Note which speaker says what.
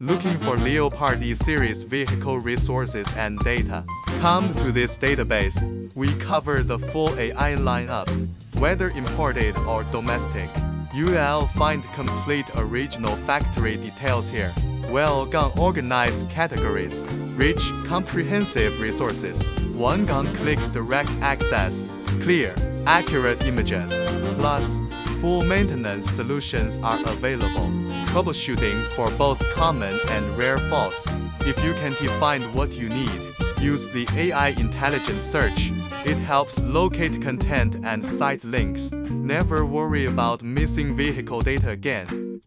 Speaker 1: Looking for Leopaard E-Series vehicle resources and data? Come to this database. We cover the full AI lineup, whether imported or domestic. You'll find complete original factory details here. Well-organized categories, rich, comprehensive resources, one-click direct access, clear, accurate images, plus full maintenance solutions are available. Troubleshooting for both common and rare faults. If you can't find what you need, use the AI intelligent search. It helps locate content and site links. Never worry about missing vehicle data again.